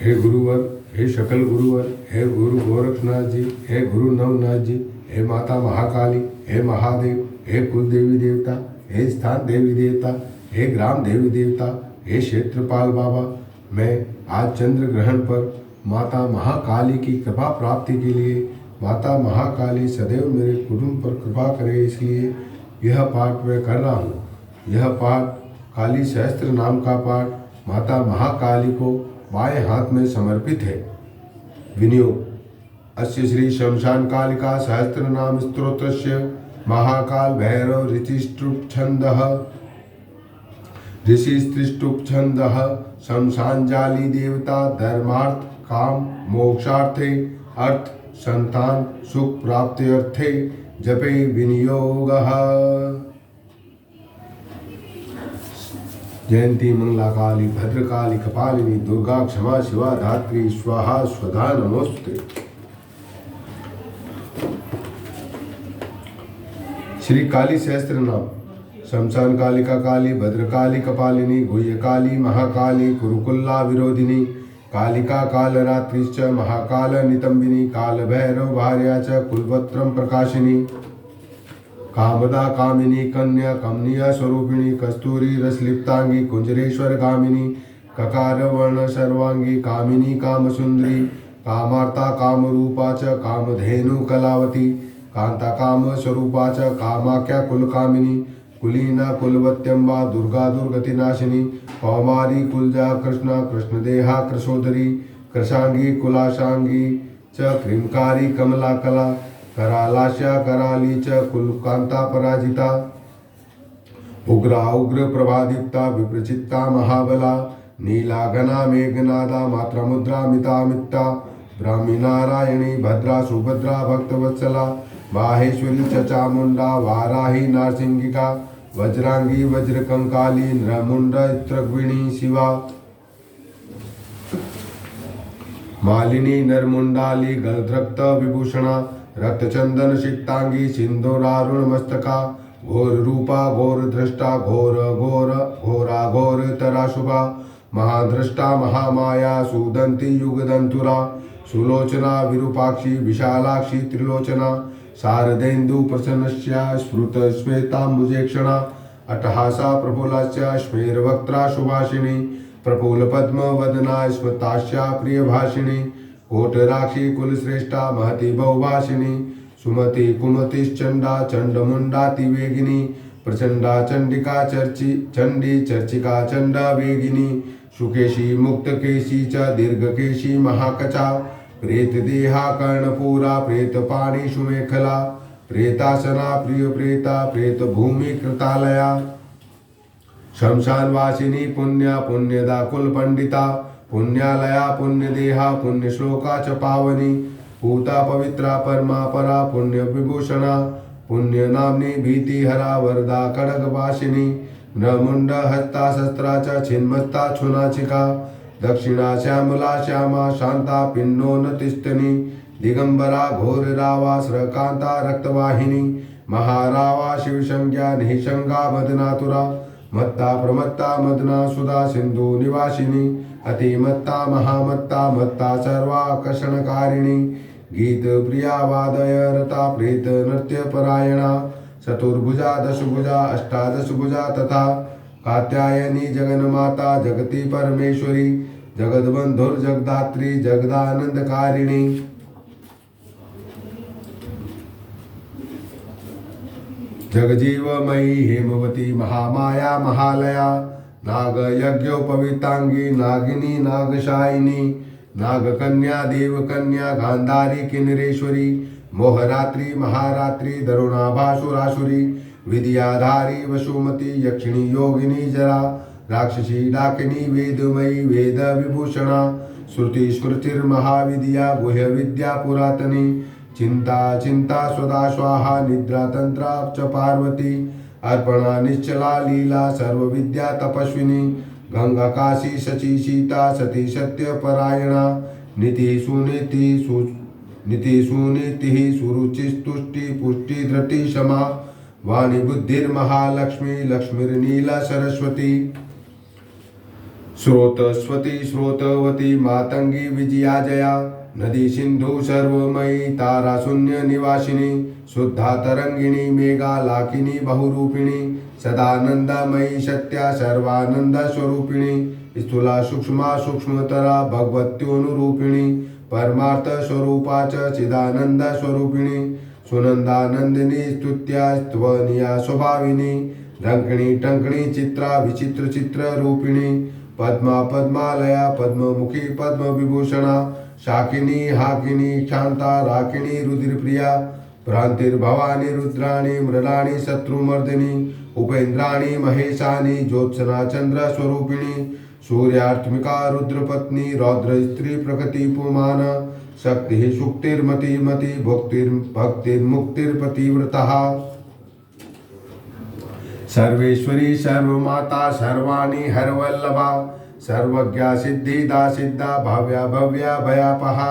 हे गुरुवर, हे शकल गुरुवर, हे गुरु गोरखनाथ जी, हे गुरु नवनाथ जी, हे माता महाकाली, हे महादेव, हे कुल देवी देवता, हे स्थान देवी देवता, हे ग्राम देवी देवता, हे क्षेत्रपाल बाबा, मैं आज चंद्र ग्रहण पर माता महाकाली की कृपा प्राप्ति के लिए माता महाकाली सदैव मेरे कुटुंब पर कृपा करे, इसलिए यह पाठ मैं कर रहा हूँ। यह पाठ काली सहस्त्र नाम का पाठ माता महाकाली को बाएं हाथ में समर्पित है। विनियोग अस्य श्री शमशान कालिका सहस्त्र नाम स्तोत्रस्य महाकाल भैरव ऋषिस्तुप छंदः शमशानजाली देवता धर्मार्थ काम मोक्षार्थे अर्थ संतान सुख प्राप्त्यर्थे जपे विनियोगः। जयंती मंगला काली भद्रकाली कपालिनी दुर्गा क्षमा शिवा धात्री स्वाहा स्वधा नमोस्तुते। श्री काली सहस्त्र नाम शमशान कालिका काली भद्रकाली कपालिनी गुह्य काली महाकाली कुरुकुल्ला विरोधिनी कालिका कालरात्रिश्च महाकाल नितंबिनी काल भैरव भार्या च कुलवत्रम प्रकाशिनी कामदा कामिनी कन्या कमनीय स्वरूपिणी कस्तूरी रसलिप्तांगी कुंजरेश्वर गामिनी ककार वर्ण सर्वांगी कामिनी कामसुंदरी कामार्ता कामरूपा च कामधेनु कलावती कांता काम स्वरूपा च कामाख्या कुलकामिनी कुलीना कुलवत्यंबा दुर्गा दुर्गतिनाशिनी कौमारी कुलजा कृष्णा कृष्णदेहा कृशोदरी कृशांगी कुलाशांगी च क्रीमकारी कमला कला करालास्या कराली च कुलकांता पराजिता उग्रा उग्र प्रभादीप्ता विप्रचित्ता महाबला नीला घना मेघनादा मात्रमुद्रा मिता मित्ता ब्राह्मी नारायणी भद्रा सुभद्रा भक्तवत्सला माहेश्वरी च चामुंडा वाराही नारसिंगिका वज्रांगी वज्रकंकाली नृमुंड त्रग्विणी शिवा मालिनी नरमुंडाली गलद्रक्त विभूषणा रक्तचंदन शिक्तांगी सिंधुरारुण मस्तका घोर रूपा घोर दृष्टा घोर घोर घोरा घोर तराशुभा महादृष्टा महामाया सुदंती युगदंतुरा सुलोचना विरूपाक्षी विशालाक्षी त्रिलोचना शारदेन्दु प्रसन्नस्या स्फुत श्वेताम्बुजेक्षणा अट्टहासा प्रफुल्लस्या स्मेरवक्त्रा सुभाषिणी प्रफुल्ल पद्म वदना स्मतास्या प्रियभाषिणी कोटराक्षी कुलश्रेष्ठा महति बहुभाषिणी सुमति कुमतिश्चंडा चंडमुंडातिवेगिनी प्रचंडा चंडिका चंडी चर्चिका चंडा वेगिनी सुकेशी मुक्तकेशी च दीर्घकेशी महाकचा प्रेत देहा कर्णपूरा प्रेत पाणी सुमेखला प्रेतासना प्रिय प्रेता प्रेत भूमि कृतालया शमशानवासिनी पुण्या पुण्यदा कुल पंडिता पुण्यालया पुण्यदेहा पुण्यश्लोका च पावनी पूता पवित्रा परमा परा पुण्य विभूषणा पुण्य नामनी भीतिहरा वरदा खड्गवासिनी नमुंड हस्ता शस्त्रा च छिन्मस्ता छुनाचिका दक्षिणा श्यामला श्यामा शांता पिन्नोन्नतिस्तनी दिगंबरा घोर रावा श्रकांता रक्तवाहिनी महारावा शिवसंज्ञा निशंगा मदनातुरा मत्ता प्रमत्ता मदना सुधा सिंधु निवासिनी अतिमत्ता महामत्ता मत्ता सर्वाकर्षणकारिणी गीत प्रिया वादय रता प्रेत नृत्य परायणा चतुर्भुजा दशभुजा अष्टादशभुजा तथा कात्यायनी जगन्माता जगती परमेश्वरी जगद्बंधुर जगदात्री जगदानंदकारिणी जगजीवमयी हेमवती महामाया महालया नाग यज्ञोपवीतांगी नागिनी नागशायिनी नागकन्या देवकन्या गांधारी किन्नरेश्वरी मोहरात्रि महारात्रि दरुणाभासुरासुरी विद्याधारी वसुमती यक्षिणी योगिनी जरा राक्षसी डाकिनी वेदमयी वेद विभूषणा श्रुति स्मृतिर्महाविद्या गुह्य विद्या पुरातनी चिंता चिंता स्वदा स्वाहा निद्रा तंत्रा च पार्वती अर्पणा निश्चला लीला सर्व विद्या तपस्विनी गंगा काशी शची सीता सती सत्य परायणा नीति सुनीति सुरुचिस्तुष्टि पुष्टि धृति क्षमा वाणी बुद्धिर्महालक्ष्मी लक्ष्मीर्नीला सरस्वती स्रोतस्वती स्रोतवती मातंगी विजयाजया नदी सिंधु सर्वमयी तारा शून्य निवासिनी शुद्धा तरंगिणी मेघा लाकिनी बहुरूपिणी सदानंदमयी सत्या सर्वानंद स्वरूपिणी स्थूला सूक्ष्मा सूक्ष्मतरा भगवत्योनुरूपिणी परमार्थ स्वरूपा च चिदानंद स्वरूपिणी सुनंदानंदिनी स्तुत्या स्तवनिया स्वभाविनी रंकणी टंकणी चित्रा विचित्र चित्र रूपिणी पद्मा पद्मालया पद्ममुखी पद्म विभूषणा शाकिनी हाकिनी शांता राकिणी रुद्रप्रिया भ्रांतिर्भवानी रुद्राणी मृडाणी शत्रुमर्दिनी उपेन्द्राणी महेशानी ज्योत्सना चंद्र स्वरूपिणी सूर्यात्मिका रुद्रपत्नी रौद्र स्त्री प्रकृति पुमान शक्ति सुक्तिर्मति मति भक्तिर्मुक्तिर्पतिव्रता सर्वेश्वरी सर्वमाता सर्वाणी हरवल्लभा सर्वज्ञा सिद्धिदा सिद्धा भाव्या भव्या भयापहा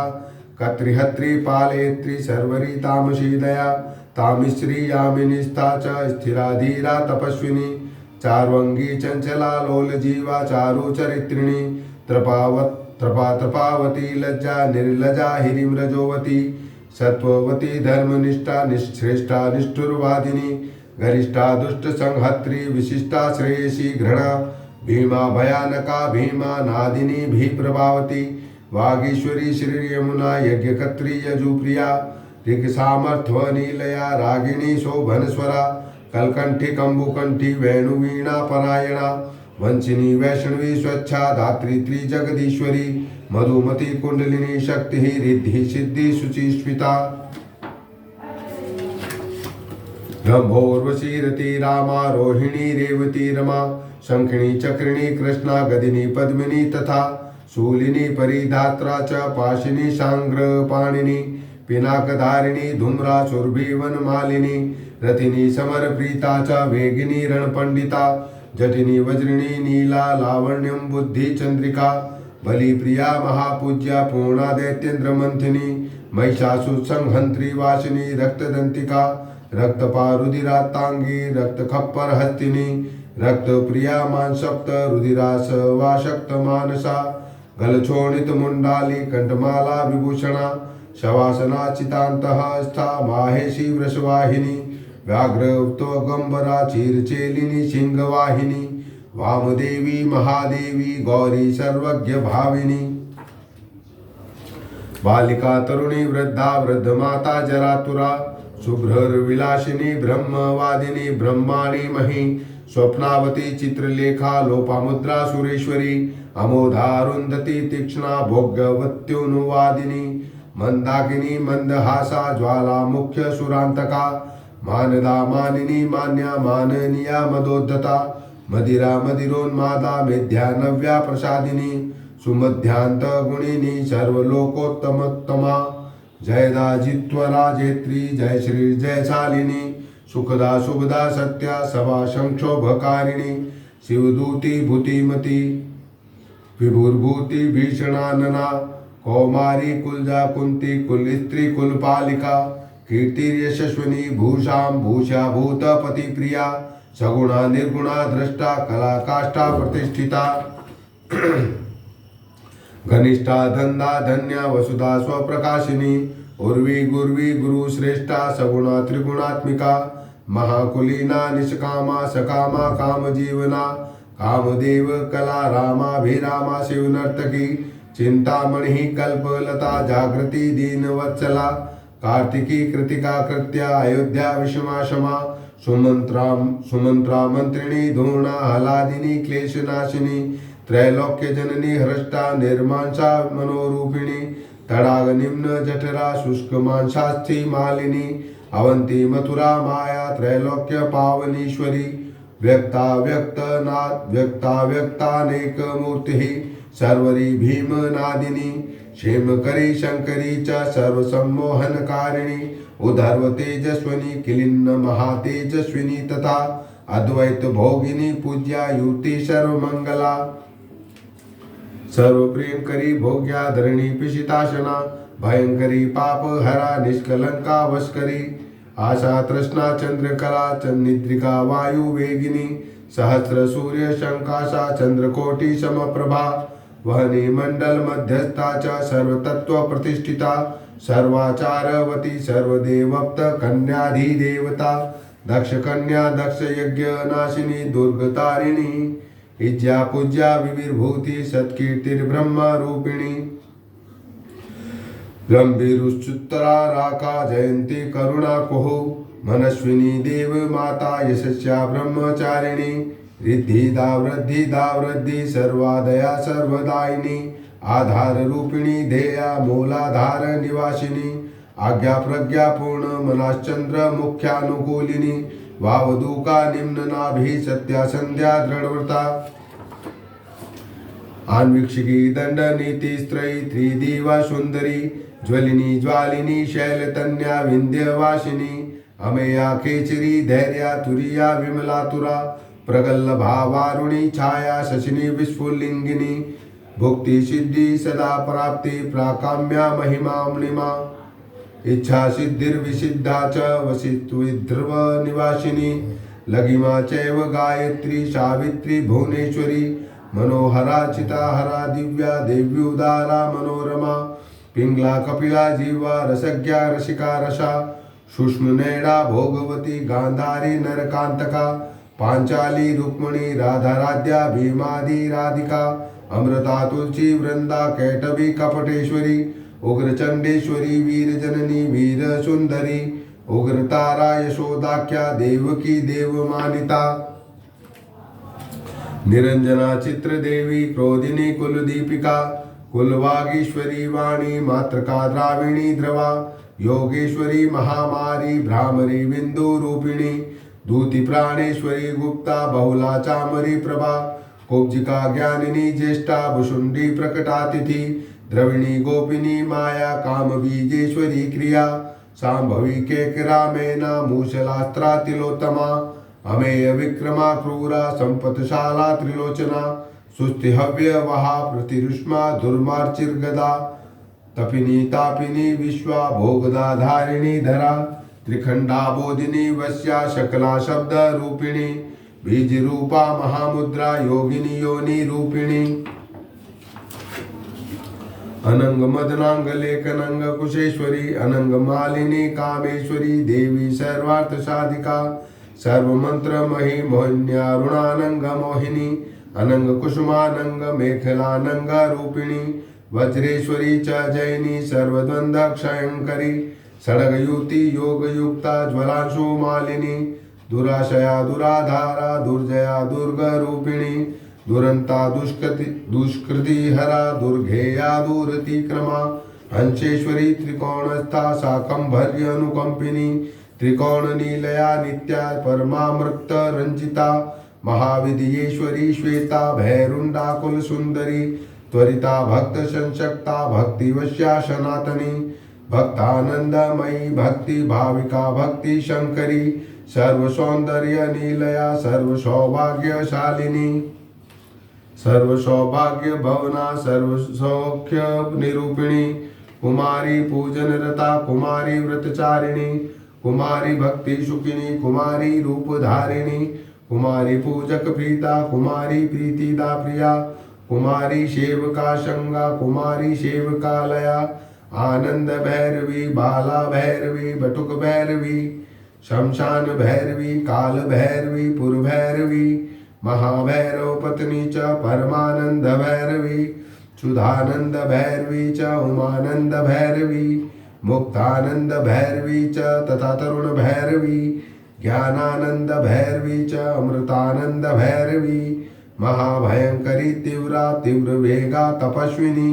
कत्रिहत्रि पालयत्री सर्वरी तामसी दया तामिश्री यामिनीस्था च स्थिरा धीरा तपस्विनी चार्वंगी चंचला लोल जीवा चारु चरित्रिणी त्रपावती लज्जा निर्लजा हिरिम्रजोवती सत्ववती धर्मनिष्ठा निश्रेष्ठा निष्ठुरवादिनी गरिष्ठा दुष्ट संहत्री विशिष्टा श्रेयसी घृणा भीमा भयानका भीमा नादिनी भी प्रभावती वागीश्वरी श्री यमुना यज्ञकत्री यजुप्रिया ऋग सामर्थ्वनीलया रागिणी शोभनस्वरा कलकंठी कंबुकंठी वेणुवीणा परायणा वंशिनी वैष्णवी स्वच्छा धात्री त्रिजगदीश्वरी मधुमती कुंडलिनी शक्ति रिद्धि सिद्धि शुचिस्मिता रंभोर्वशी रति रामा रोहिणी रेवती रमा शंखिणी चक्रिणी कृष्णा गदिनी पद्मिनी तथा शूलिनी परिधात्रा च पाशिनी शांग्र पाणिनी पिनाकधारिणी धूम्रा सुरभि वनमालिनी रथिनी समर प्रीता च वेगिनी रणपंडिता जटिनी वज्रिणी नीला लावण्यम बुद्धि चंद्रिका बलि प्रिया महापूज्या पूर्णा दैत्येन्द्र मंथिनी महिषासु संहंत्री वासिनी रक्तदंतिका रक्तपारुधिरातांगी रक्तखप्पर हस्तिनी रक्त प्रिया मानसप्त रुधिरास वाशक्त मानसा गलछोणित मुंडाली कंठमाला विभूषणा शवासना चितांतः स्था माहेशी वृषवाहिनी व्याघ्रत्वगंबरा चीरचेलिनी सिंहवाहिनी वामदेवी महादेवी गौरी सर्वज्ञ भाविनी बालिका तरुणी वृद्धा वृद्धमाता जरातुरा शुभ्रविलासिनी ब्रह्मवादिनी ब्रह्माणी मही स्वप्नावती चित्रलेखा लोपामुद्रा सुरेश्वरी अमोधारुंधति तीक्ष्णा भोग्यवत्युनुवादिनी मंदाकिनी मंदहासा ज्वाला मुख्य सुरांतका मानदा मानिनी मान्या माननीया मदोद्धता मदिरा मदिरोन्मादा मेध्या नव्या प्रसादिनी सुमध्यांत गुणिनी सर्वलोकोत्तमोत्तमा जयदा जित्वरा जेत्री जय श्री जयशालिनी सुखदा शुभदा सत्या सभा संक्षोभकारिणी शिवदूती भूतिमती विभुर्भूति भीषणानना कौमारी कुलजा कुंती कुल स्त्री कुलपालिका कीर्तिर्यशस्विनी भूषां भूषा भूतपति प्रिया सगुणा निर्गुणा दृष्टा कला काष्ठा प्रतिष्ठिता घनिष्ठा धन्दा धन्या वसुधा स्वप्रकाशिनी उर्वी गुर्वी गुरु श्रेष्ठा सगुणा त्रिगुणात्मिका महाकुलीना निष्कामा सकामा कामजीवना कामदेव कला रामाभिरामा शिवनर्तकी चिंतामणि कल्पलता जागृति दीनवत्सला कार्तिकी कृतिका कृत्या अयोध्या विषमा क्षमा सुमंत्रा मंत्रिणी धूर्णा हलादिनी क्लेशनाशिनी त्रैलोक्य जननी हृष्टा निर्मांसा मनोरूपिणी तड़ाग निम्न जठरा शुष्क मांसास्थि मालिनी अवंती मथुरा माया त्रैलोक्य पावनीश्वरी व्यक्ता व्यक्तानेक मूर्ति सर्वरी भीम नादिनी क्षेमकरी शंकरी च सर्वसम्मोहनकारिणी उधर्व तेजस्विनी किलिन्न महातेजस्विनी तथा अद्वैत भोगिनी पूज्या युति सर्वमंगला सर्वप्रियंकरी भोग्या धरणी पिशिताशना भयंकरी पाप हरा निष्कलंका वस्करी आशा तृष्णा चंद्रकला चंद्रिका वायु वेगिनी सहस्र सूर्य शंकाशा चंद्रकोटि समप्रभा वहनी मंडल मध्यस्था च सर्वतत्व प्रतिष्ठिता सर्वाचारवती सर्वदेवप्त कन्याधिदेवता दक्ष कन्या दक्ष यज्ञ नाशिनी दुर्गतारिणी इज्या पूज्या विविर्भूति सत्कीर्तिर्ब्रह्म रूपिणी गंभीरुच्चुत्तरा राका जयंती करुणा कुहु मनस्विनी देव माता यशस्या ब्रह्मचारिणी रिद्धिदा वृद्धि सर्वादया सर्वदायिनी आधार रूपिणी ध्येया मूलाधार निवासिनी आज्ञा प्रज्ञा पूर्ण मनाश्चंद्र मुख्यानुकूलिनी वावदूका निम्न नाभि सत्या संध्या दृढ़व्रता आन्वीक्षिकी दंड नीति स्त्रयी त्रिदिवा सुंदरी ज्वलिनी ज्वालिनी शैलतन्या विंध्यवासिनी अमेया केचरी धैर्या तुरिया विमलातुरा प्रगल्भा वारुणी छाया शशिनी विस्फुलिंगिनी भुक्ति सिद्धि सदा प्राप्ति प्राकाम्या महिमा मणिमा इच्छा सिद्धिर्विसिद्धा च वसित्विध्रुव निवासिनी लघिमा चैव गायत्री सावित्री भुवनेश्वरी मनोहरा चिताहरा दिव्या देव्युदारा मनोरमा पिंगला कपिला जीवा रसज्ञा रसिका रसा सूक्ष्मनैना भोगवती गांधारी नरकांतका पांचाली रुक्मणी राधाराध्या भीमादि राधिका अमृता तुलसी वृंदा कैटवी कपटेश्वरी उग्रचंडेश्वरी वीरजननी वीर सुंदरी उग्रतारा यशोदाख्या देवकी देवमानिता निरंजना चित्रदेवी क्रोधिनी कुलदीपिका कुलवागीश्वरी वाणी मातृका द्राविणी द्रवा योगेश्वरी महामारी भ्रामरी बिंदु रूपिणी दूति प्राणेश्वरी गुप्ता बहुला चामरी प्रभा कुब्जिका ज्ञानिनी ज्येष्ठा भुषुंडी प्रकटातिथि द्रविणी गोपिनी माया काम बीजेश्वरी क्रिया सांभवी केकरामेना मूषलास्त्रा तिलोत्तमा अमेय विक्रमा क्रूरा संपतशाला त्रिलोचना सुस्तिहव्य वहा प्रतिरुष्मा दुर्मार्चिर्गदा तपिनी तापिनी विश्वा भोगदा धारिणी धरा त्रिखंडा बोधिनी वश्या शकला शब्द रूपिणी बीज रूपा महामुद्रा योगिनी योनि रूपिणी अनंग मदनांग लेखनंग कुशेश्वरी अनंग मालिनी कामेश्वरी देवी सर्वार्थ साधिका सर्वमंत्र मही मोहिन्यारुणानंग मोहिनी अनंग कुसुमानंग मेखलानंग रूपिणी वज्रेश्वरी च जैनी सर्वद्वंद्व क्षयंकरी सड़गयुति योगयुक्ता ज्वलांशु मालिनी दुराशया दुराधारा दुर्जया दुर्ग रूपिणी दुरंता दुष्कृति हरा दुर्गेया दूरतिक्रमा हंसेश्वरी त्रिकोणस्था शाकंभर्य अनुकंपिनी त्रिकोण नीलया नित्या परमामृत रंजिता महाविद्येश्वरी श्वेता भैरुंडा कुल सुंदरी त्वरिता भक्त संशक्ता भक्तिवश्या सनातनी भक्तानंदमयी भक्ति भाविका भक्ति शंकरी सर्व सौंदर्य नीलया सर्व सौभाग्यशालिनी सर्व सौभाग्य भवना सर्व सौख्य निरूपिणी कुमारी पूजन रता कुमारी व्रतचारिणी कुमारी भक्ति सुखिनी कुमारी रूपधारिणी कुमारी पूजक प्रीता कुमारी प्रीतिदा प्रिया कुमारी सेवका शंगा कुमारी सेवका लया आनंद भैरवी बाला भैरवी बटुक भैरवी शमशान भैरवी काल भैरवी पुर भैरवी महाभैरव पत्नी च परमानंद भैरवी सुधानंद भैरवी च उमानंद भैरवी मुक्तानंद भैरवी च तथा तरुण भैरवी ज्ञानानंद भैरवी च अमृतानंद भैरवी महाभयंकरी तीव्रा तीव्र वेगा तपस्विनी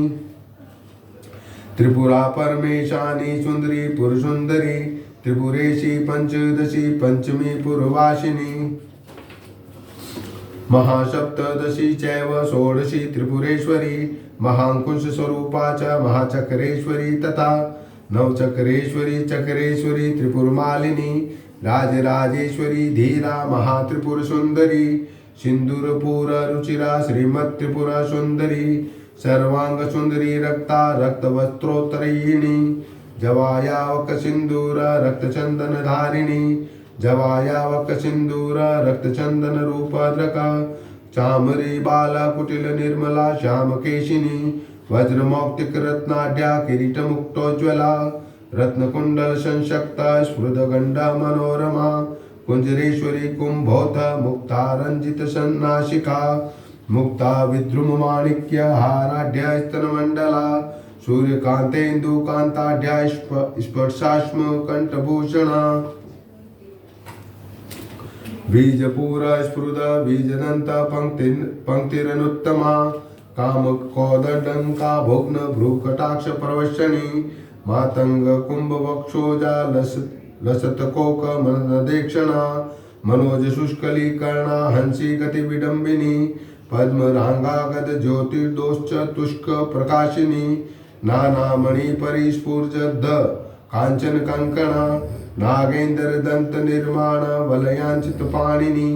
त्रिपुरा परमेशानी सुंदरी पुरसुंदरी त्रिपुरेशी पंचदशी पंचमी पुरवासिनी महासप्तदशी चैव षोडशी त्रिपुरेश्वरी महांकुश स्वरूपा च महाचक्रेश्वरी तथा नवचक्रेश्वरी चक्रेश्वरी त्रिपुरमालिनी राजराजेश्वरी धीरा महात्रिपुर सुंदरी सिंदूरपुर रुचिरा श्रीमत् त्रिपुर सुंदरी सर्वांग सुंदरी रक्ता रक्तवस्त्रोत्तरयिणी जवायावक सिंदूर रक्तचंदन धारिणी जवायावक सिंदूर रक्त चंदन रूपद्रक चामरी बाला कुटिल निर्मला श्याम केशिनी वज्रमौक्तिक रत्नाढ्या किरीट मुक्तोज्वला रत्नकुंडल संशक्ता स्फुरद गंडा मनोरमा कुंजरेश्वरी कुंभोथ मुक्ता रंजित सन्नाशिका मुक्ता विद्रुम माणिक्य हाराढ्य स्तनमंडला सूर्यकांतेन्दुकांताढ्या स्पर्शाश्म कंठभूषणा बीजपूर स्फुरद बीजदंत पंक्तिरनुत्तमा काम कौदंडा भुग्न भ्रूकटाक्ष प्रवशनी मातंग कुंभ वक्षोजा लसत कोक मनदेक्षणा मनोज शुष्कली कर्णा हंसी गति विडंबिनी पद्म रांगागद ज्योतिर्दोश्च तुष्क प्रकाशिनी नाना मणि परिस्फुर्जद कांचन कंकणा नागेंद्र दंत निर्माण वलयांचित पाणिनी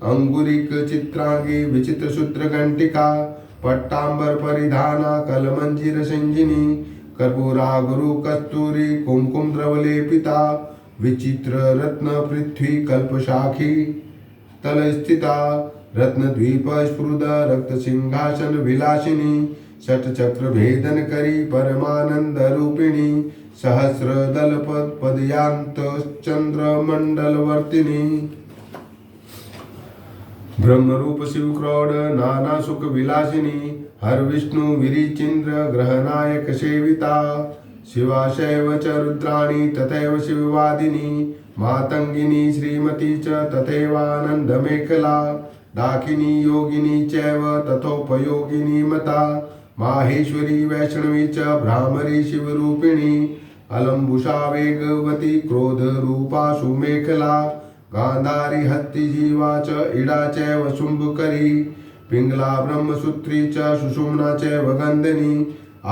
अंगुरिक चित्रांगी विचित्र सूत्र घंटिका पट्टांबर परिधाना कलमंजीर संजिनी कर्पूरा गुरु कस्तूरी कुमकुम द्रवलेपिता विचित्र रत्न पृथ्वी कल्पशाखी तल स्थिता रत्नद्वीप स्फुरद रक्त सिंहासन विलासिनी षट चक्र भेदन करी परमानंद रूपिणी सहस्र दल पदयांत चंद्र मंडल वर्तिनी ब्रह्म रूप शिव क्रोड नाना सुख विलासिनी हर विष्णु विरिचिंद्र ग्रहनायक सेविता शिवा शैव च रुद्राणी तथैव शिववादिनी मातंगिनी श्रीमती च तथैवानंद मेखला दाकिनी योगिनी चैव तथोपयोगिनी मता माहेश्वरी वैष्णवी च भ्रामरी शिवरूपिणी अलंबुषा वेगवती क्रोध रूपा सुमेखला गांधारी हत्ति जीवा च इडा चैव शुंभकरी पिंगला ब्रह्मसूत्री च सुषुम्ना चैव गंधनी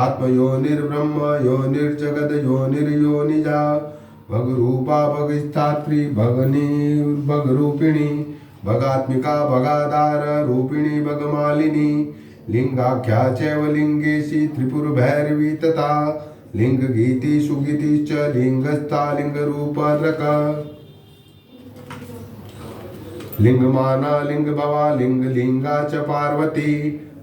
आत्मयोनिर्ब्रह्म योनिर्जगद योनिर्योनिजा भगरूपा भगस्थात्री भगरूपिणी भगात्मिका भगाधार रूपिणी भगमालिनी लिंगाख्या चैव लिंगेशी त्रिपुर भैरवी तथा लिंग गीति सुगीति च लिंगस्था लिंग रूपद्रक लिंगमाना लिंग भवा लिंग लिंगा च पार्वती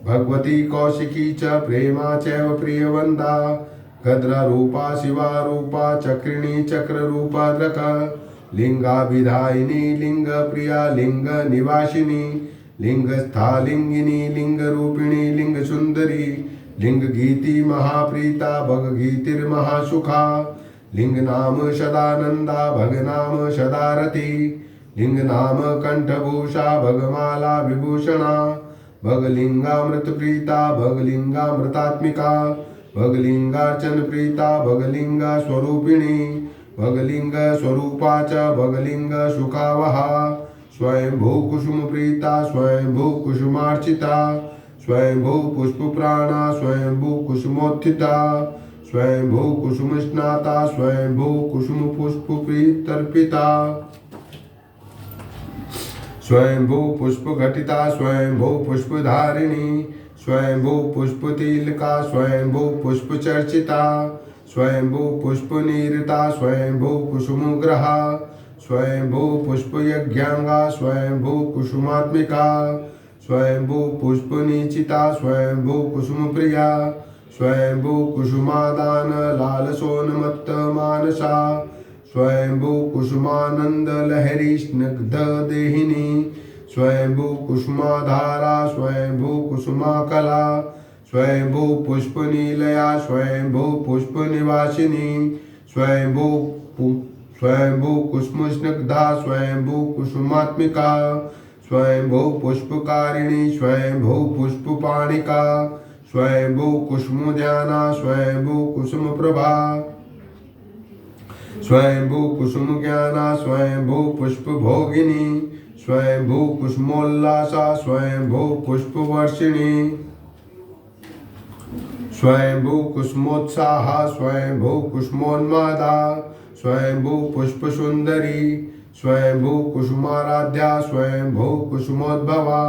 भगवती कौशिकी च प्रेमा चैव प्रियवंदा गद्रा रूपा शिवा रूपा चक्रिणी चक्र रूपद्रक लिंगाभिधायिनी लिंग प्रिया लिंग निवासिनी लिंगस्था लिंगिनी लिंग रूपिणी लिंग सुंदरी लिंग गीति महाप्रीता भग गीतिर्महासुखा लिंग नाम सदानंदा भग नाम सदारती लिंग नाम कंठभूषा भगमाला विभूषणा भगलिंगामृत प्रीता भगलिंगामृतात्मिका भगलिंगार्चन प्रीता भगलिंगा स्वरूपिणी भगलिंग स्वरूपा च भगलिंग सुखावहा स्वयंभू कुसुम प्रीता स्वयंभू कुसुमार्चिता स्वयंभू पुष्प प्राणा स्वयंभू कुसुमोत्थिता स्वयंभू कुसुम स्नाता स्वयंभू कुसुम पुष्प प्रीतर्पिता स्वयंभू पुष्प घटिता स्वयंभू पुष्प धारिणी स्वयंभू पुष्प तिलका स्वयंभू पुष्प चर्चिता स्वयंभू पुष्प नीरता स्वयंभू कुसुम ग्रहा स्वयंभू पुष्प यज्ञांगा स्वयंभू कुसुमात्मिका स्वयंभू पुष्प नीचिता स्वयंभू कुसुम प्रिया स्वयंभू कुसुमादान लाल सोनमत्त मानसा स्वयंभू कुसुमानंद लहरी स्निग्ध देहिनी स्वयंभू कुसुमाधारा स्वयंभू कुसुमाकला स्वयंभू पुष्प नीलया स्वयंभू पुष्प निवासिनी स्वयंभू स्वयंभू कुसुम स्निग्धा स्वयंभू कुसुमात्मिका स्वयंभू पुष्पकारिणी स्वयंभू पुष्पपाणिका स्वयंभू कुसुम ध्याना स्वयंभू कुसुम प्रभा स्वयंभू कुसुम ज्ञाना स्वयंभू पुष्प भोगिनी स्वयंभू कुसुमोल्लासा स्वयंभू पुष्प वर्षिणी स्वयंभू कुसुमोत्साह स्वयंभू कुसुमोन्मादा स्वयंभू पुष्प सुंदरी स्वयंभू कुसुमाराध्या स्वयंभू कुसुमोद्भवा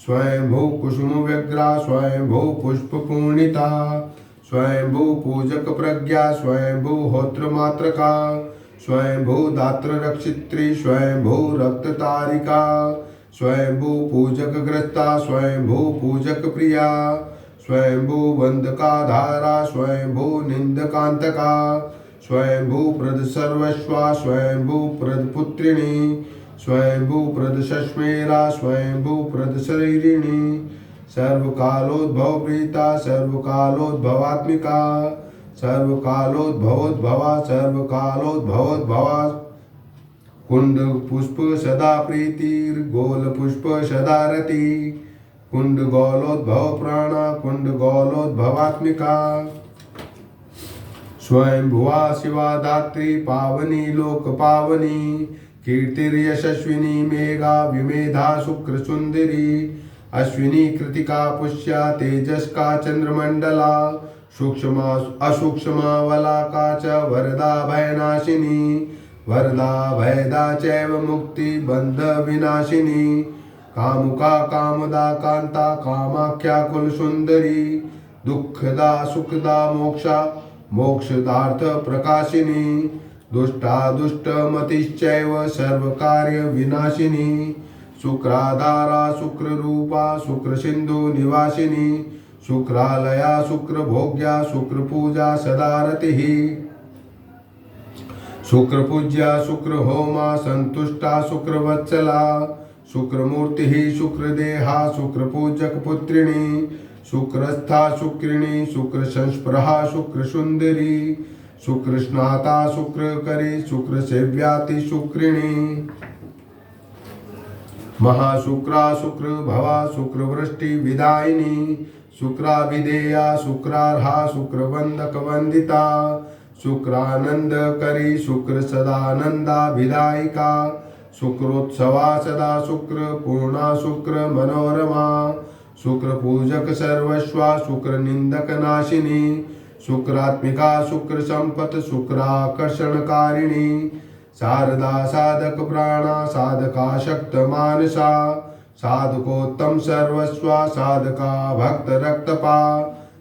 स्वयंभू कुसुम व्यग्रा स्वयंभू पुष्प पूर्णिता स्वयंभू पूजक प्रज्ञा स्वयंभू होत्र मात्रका स्वयंभू दात्र रक्षित्री स्वयंभू रक्त तारिका स्वयंभू पूजक ग्रस्ता स्वयंभू पूजक प्रिया स्वयंभू वंदका धारा स्वयंभू निंदकांतका स्वयंभू प्रद सर्वस्वा स्वयंभू प्रद पुत्रिणी स्वयंभू प्रद शश्मेरा स्वयंभू प्रद शरीरिणी सर्वकालोद्भव प्रीता सर्वकालोद्भवात्मिका सर्वकालोद्भवोद्भवा सर्वकालोद्भवोद्भवा कुंड पुष्प सदा प्रीतिर गोल पुष्प सदा रति कुंड गौलोद्भव प्राणा कुंड गौलोद्भवात्मिका स्वयंभुवा शिवा दात्री पावनी लोक पावनी कीर्तिर्यशस्विनी मेघा विमेधा शुक्र सुंदरी अश्विनी कृतिका पुष्या तेजस्का चंद्रमंडला सूक्ष्मा असूक्ष्मा वलाका च वरदा भयनाशिनी वरदा भयदा चैव मुक्ति बंध विनाशिनी कामुका कामदा कांता कामाख्या कुल सुंदरी दुखदा सुखदा मोक्षा मोक्षदार्थ प्रकाशिनी दुष्टा दुष्टमतिश्चैव सर्वकार्य विनाशिनी शुक्राधारा शुक्ररूपा शुक्रसिंधु निवासिनी शुक्रालया शुक्रभोग्या शुक्रपूजा सदा रतिः शुक्रपूज्या शुक्रहोमा संतुष्टा शुक्रवत्सला शुक्रमूर्तिः शुक्रदेहा शुक्रपूजक पुत्रिणी शुक्रस्था शुक्रिणी शुक्रसंस्पृहा शुक्रसुंदरी शुक्रस्नाता शुक्रकरी शुक्रसेव्याति शुक्रिणी महाशुक्रा शुक्रभवा शुक्रवृष्टि विदायिनी शुक्राभिधेया शुक्रार्हा शुक्रवंदकवंदिता शुक्रानंदकरी शुक्र सदानंदाभिदायिका शुक्रोत्सवा सदा शुक्र पूर्णा शुक्र मनोरमा शुक्र पूजक सर्वस्वा शुक्र निंदक नाशिनी शुक्रात्मिका शुक्र संपत शुक्राकर्षणकारिणी शारदा साधक प्राणा साधका शक्त मानसा साधकोत्तम सर्वस्वा साधका भक्त रक्तपा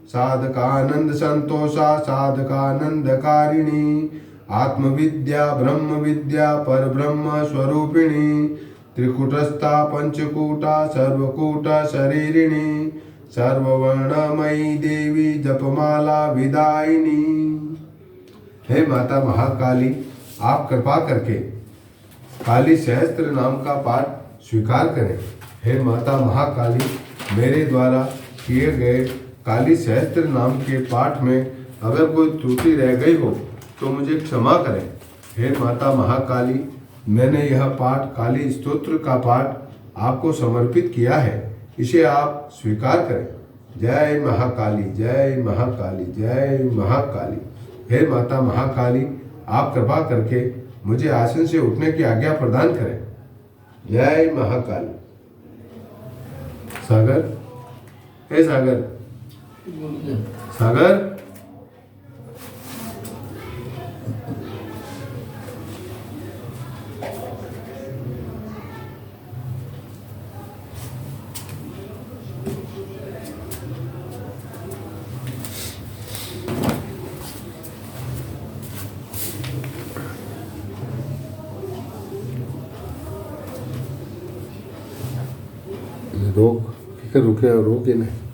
साधकानंद संतोषा साधकानंदकारिणी आत्मविद्या ब्रह्म विद्या परब्रह्म स्वरूपिणी त्रिकूटस्था पंचकूटा सर्वकूट शरीरिणी सर्ववर्णमयी देवी जपमाला विदायिनी। हे माता महाकाली, आप कृपा करके काली सहस्त्र नाम का पाठ स्वीकार करें। हे माता महाकाली, मेरे द्वारा किए गए काली सहस्त्र नाम के पाठ में अगर कोई त्रुटि रह गई हो तो मुझे क्षमा करें। हे माता महाकाली, मैंने यह पाठ काली स्तोत्र का पाठ आपको समर्पित किया है, इसे आप स्वीकार करें। जय महाकाली, जय महाकाली, जय महाकाली। हे माता महाकाली, आप कृपा करके मुझे आसन से उठने की आज्ञा प्रदान करें। जय महाकाली। सागर, हे सागर, सागर, रोक, फिकर रुके और रोके नहीं।